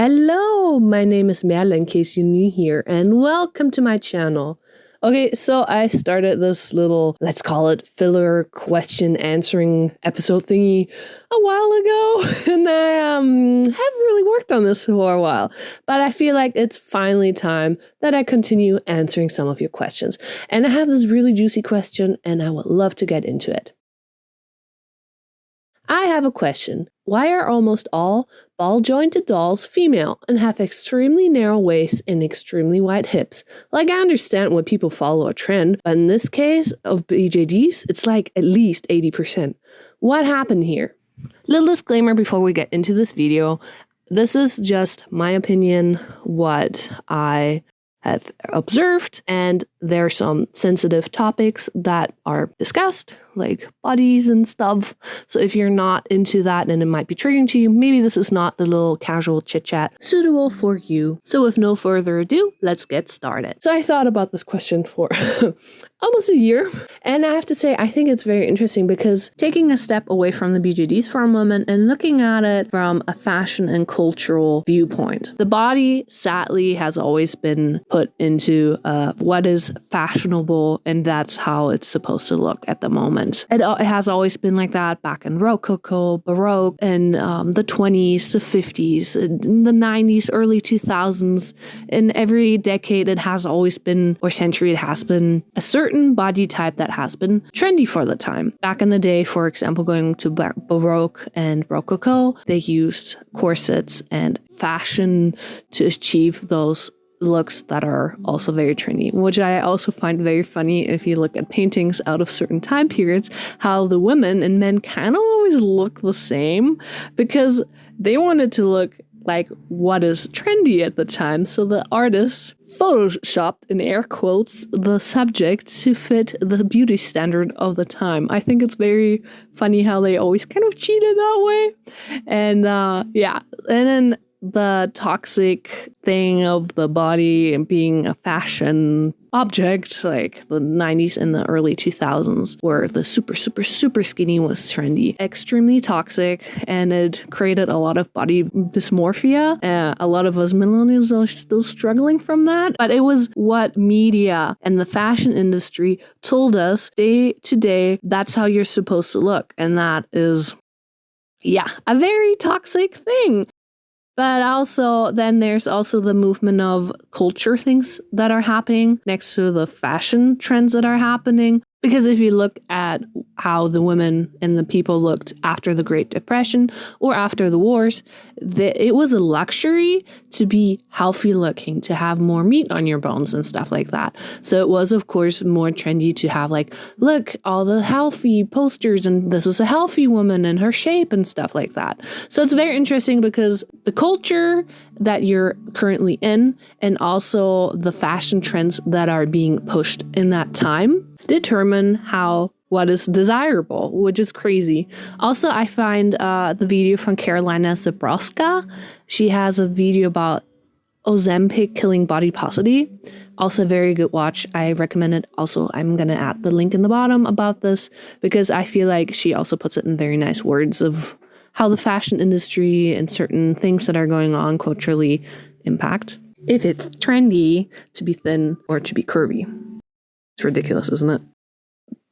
Hello, my name is Merle in case you're new here, and welcome to my channel. Okay, so I started this little, let's call it filler question answering episode thingy a while ago, and I haven't really worked on this for a while, but I feel like it's finally time that I continue answering some of your questions. And I have this really juicy question, and I would love to get into it. I have a question. Why are almost all ball-jointed dolls female and have extremely narrow waists and extremely wide hips? Like, I understand when people follow a trend, but in this case of BJDs, it's like at least 80%. What happened here? Little disclaimer before we get into this video. This is just my opinion, what I have observed, and there are some sensitive topics that are discussed, like bodies and stuff. So if you're not into that and it might be triggering to you, maybe this is not the little casual chit chat suitable for you. So with no further ado, let's get started. So I thought about this question for almost a year, and I have to say I think it's very interesting because taking a step away from the BJDs for a moment and looking at it from a fashion and cultural viewpoint, the body sadly has always been put into what is fashionable, and that's how it's supposed to look at the moment. It has always been like that back in Rococo, Baroque, and the 20s, the 50s, in the 90s, early 2000s. In every decade, it has always been, or century, it has been a certain body type that has been trendy for the time. Back in the day, for example, going to Baroque and Rococo, they used corsets and fashion to achieve those looks that are also very trendy, which I also find very funny if you look at paintings out of certain time periods, how the women and men kind of always look the same because they wanted to look like what is trendy at the time. So the artists photoshopped, in air quotes, the subject to fit the beauty standard of the time. I think it's very funny how they always kind of cheated that way. And yeah, and then the toxic thing of the body and being a fashion object, like the 90s and the early 2000s, where the super skinny was trendy, extremely toxic, and it created a lot of body dysmorphia. A lot of us millennials are still struggling from that, but it was what media and the fashion industry told us day to day, that's how you're supposed to look, and that is, yeah, a very toxic thing. But also, then there's also the movement of culture things that are happening next to the fashion trends that are happening. Because if you look at how the women and the people looked after the Great Depression or after the wars, it was a luxury to be healthy looking, to have more meat on your bones and stuff like that. So it was, of course, more trendy to have like, look, all the healthy posters and this is a healthy woman and her shape and stuff like that. So it's very interesting because the culture that you're currently in and also the fashion trends that are being pushed in that time determine what is desirable, which is crazy. Also, I find the video from Carolina Żebrowska. She has a video about Ozempic killing body positivity. Also, a very good watch. I recommend it. Also, I'm going to add the link in the bottom about this because I feel like she also puts it in very nice words of how the fashion industry and certain things that are going on culturally impact. If it's trendy to be thin or to be curvy. It's ridiculous, isn't it?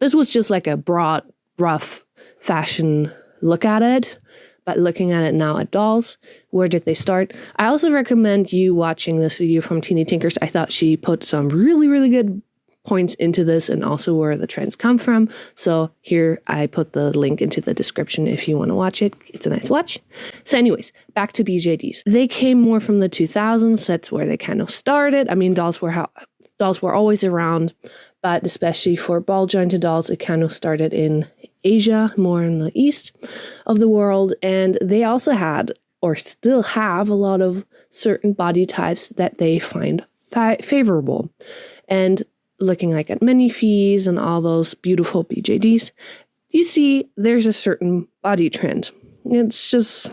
This was just like a broad, rough fashion look at it, but looking at it now at dolls, where did they start? I also recommend you watching this video from Teeny Tinkers. I thought she put some really, really good points into this and also where the trends come from. So here I put the link into the description if you want to watch it. It's a nice watch. So anyways, back to BJDs. They came more from the 2000s. That's where they kind of started. I mean, dolls were always around, but especially for ball-jointed dolls, it kind of started in Asia, more in the east of the world. And they also had, or still have, a lot of certain body types that they find favorable. And looking like at mini fees and all those beautiful BJDs, you see there's a certain body trend. It's just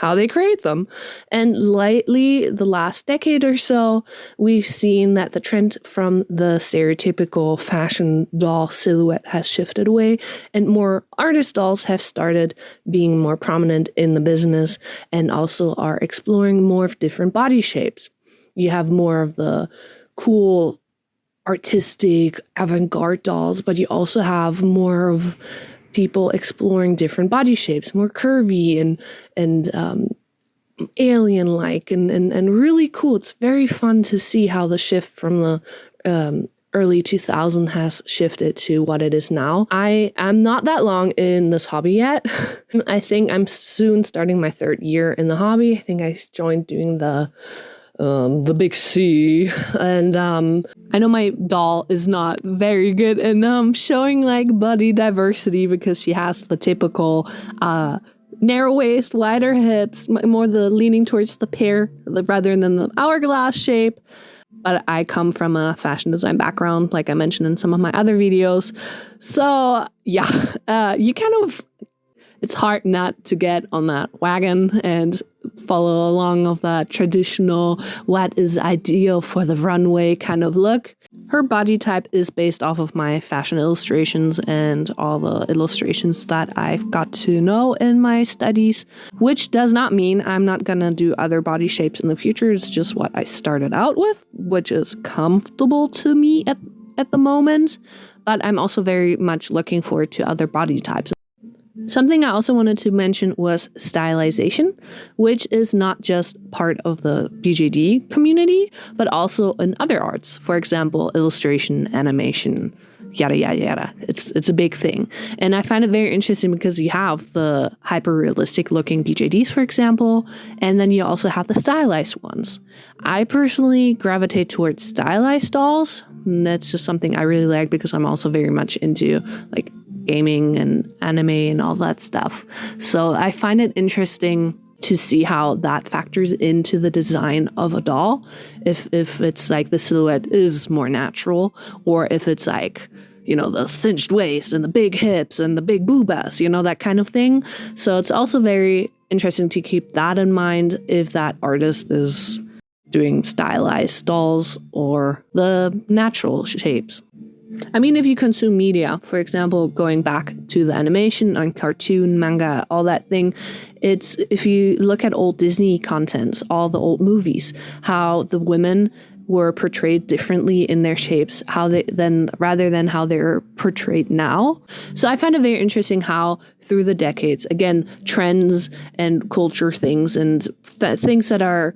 how they create them. And lately, the last decade or so, we've seen that the trend from the stereotypical fashion doll silhouette has shifted away, and more artist dolls have started being more prominent in the business and also are exploring more of different body shapes. You have more of the cool, artistic, avant-garde dolls, but you also have more of people exploring different body shapes, more curvy and alien-like and really cool. It's very fun to see how the shift from the early 2000s has shifted to what it is now. I am not that long in this hobby yet. I think I'm soon starting my 3rd year in the hobby. I think I joined doing the big C, and I know my doll is not very good in showing like body diversity because she has the typical narrow waist, wider hips, more the leaning towards the pear rather than the hourglass shape. But I come from a fashion design background, like I mentioned in some of my other videos. So yeah, you kind of, it's hard not to get on that wagon and follow along of that traditional what is ideal for the runway kind of look. Her body type is based off of my fashion illustrations and all the illustrations that I've got to know in my studies, which does not mean I'm not gonna do other body shapes in the future. It's just what I started out with, which is comfortable to me at the moment. But I'm also very much looking forward to other body types. Something I also wanted to mention was stylization, which is not just part of the BJD community, but also in other arts. For example, illustration, animation, yada, yada, yada. It's a big thing. And I find it very interesting because you have the hyper-realistic looking BJDs, for example, and then you also have the stylized ones. I personally gravitate towards stylized dolls. And that's just something I really like because I'm also very much into like gaming and anime and all that stuff. So I find it interesting to see how that factors into the design of a doll. If it's like the silhouette is more natural, or if it's like, you know, the cinched waist and the big hips and the big boobas, you know, that kind of thing. So it's also very interesting to keep that in mind if that artist is doing stylized dolls or the natural shapes. I mean, if you consume media, for example, going back to the animation and cartoon, manga, all that thing, it's, if you look at old Disney content, all the old movies, how the women were portrayed differently in their shapes, how they then rather than how they're portrayed now. So I find it very interesting how through the decades, again, trends and culture things and things that are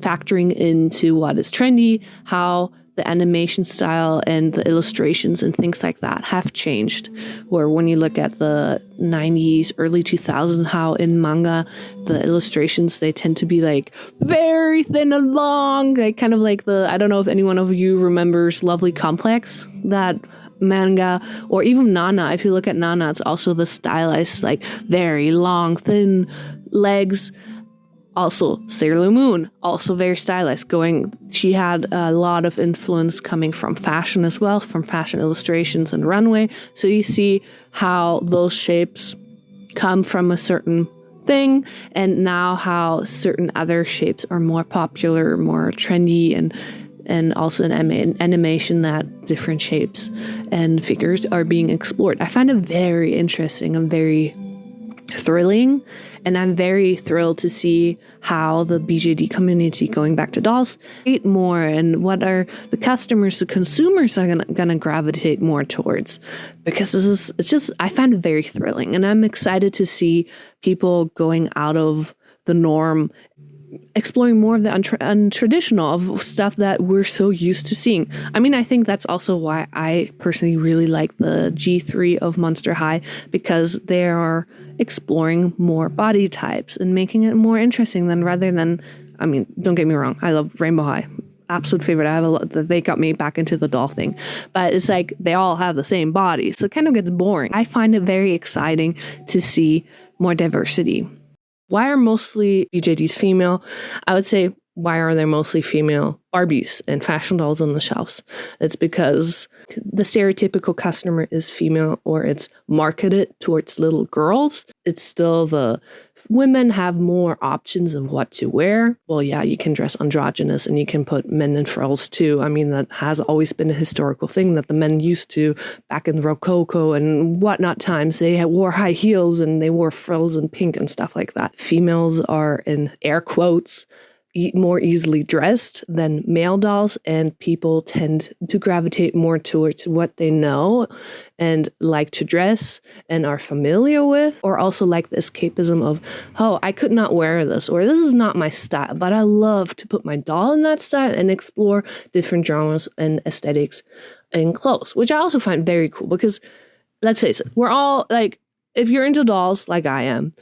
factoring into what is trendy, how the animation style and the illustrations and things like that have changed. Where when you look at the 90s, early 2000s, how in manga, the illustrations, they tend to be like very thin and long, like kind of like the, I don't know if anyone of you remembers Lovely Complex, that manga, or even Nana. If you look at Nana, it's also the stylized, like very long, thin legs. Also, Sailor Moon, also very stylized. She had a lot of influence coming from fashion as well, from fashion illustrations and runway. So you see how those shapes come from a certain thing, and now how certain other shapes are more popular, more trendy, and also in animation that different shapes and figures are being explored. I find it very interesting and very thrilling, and I'm very thrilled to see how the BJD community, going back to dolls, create more, and what are the customers, the consumers are gonna gravitate more towards, because I find it very thrilling, and I'm excited to see people going out of the norm, exploring more of the untraditional of stuff that we're so used to seeing. I mean, I think that's also why I personally really like the G3 of Monster High, because they are exploring more body types and making it more interesting rather than, I mean, don't get me wrong, I love Rainbow High. Absolute favorite. I have a lot that they got me back into the doll thing, but it's like they all have the same body, so it kind of gets boring. I find it very exciting to see more diversity. Why are mostly BJDs female? I would say, why are there mostly female Barbies and fashion dolls on the shelves? It's because the stereotypical customer is female, or it's marketed towards little girls. It's still the women have more options of what to wear, well, yeah, you can dress androgynous and you can put men in frills too. I mean, that has always been a historical thing that the men used to back in the Rococo and whatnot times. They wore high heels and they wore frills and pink and stuff like that. Females are, in air quotes, more easily dressed than male dolls, and people tend to gravitate more towards what they know and like to dress and are familiar with, or also like the escapism of, oh, I could not wear this, or this is not my style, but I love to put my doll in that style and explore different genres and aesthetics in clothes, which I also find very cool because, let's face it, we're all like, if you're into dolls like I am,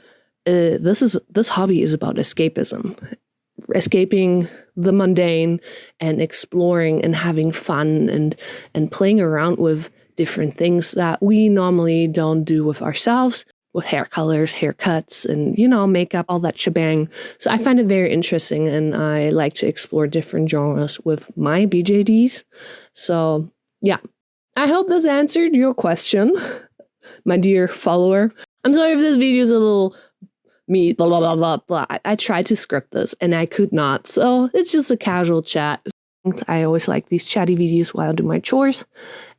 this hobby is about escapism. Escaping the mundane and exploring and having fun and playing around with different things that we normally don't do with ourselves, with hair colors, haircuts, and, makeup, all that shebang. So I find it very interesting, and I like to explore different genres with my BJDs. So yeah, I hope this answered your question, my dear follower. I'm sorry if this video is a little me, blah, blah, blah, blah, blah. I tried to script this and I could not. So it's just a casual chat. I always like these chatty videos while I do my chores.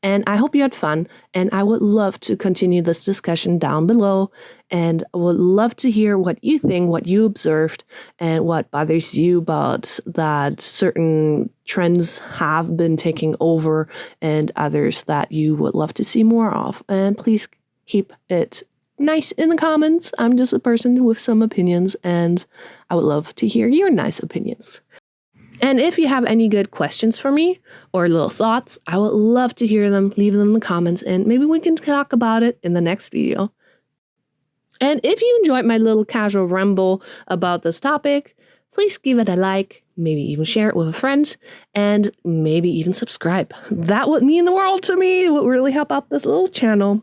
And I hope you had fun. And I would love to continue this discussion down below. And I would love to hear what you think, what you observed, and what bothers you about that certain trends have been taking over and others that you would love to see more of. And please keep it nice in the comments. I'm just a person with some opinions, and I would love to hear your nice opinions. And if you have any good questions for me or little thoughts, I would love to hear them. Leave them in the comments, and maybe we can talk about it in the next video. And if you enjoyed my little casual ramble about this topic, please give it a like, maybe even share it with a friend, and maybe even subscribe. That would mean the world to me. It would really help out this little channel.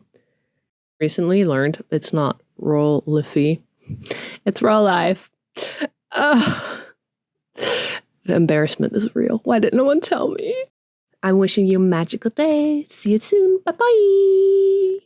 Recently learned it's not Rolife, it's Rolife. The embarrassment is real. Why didn't no one tell me? I'm wishing you a magical day. See you soon. Bye-bye.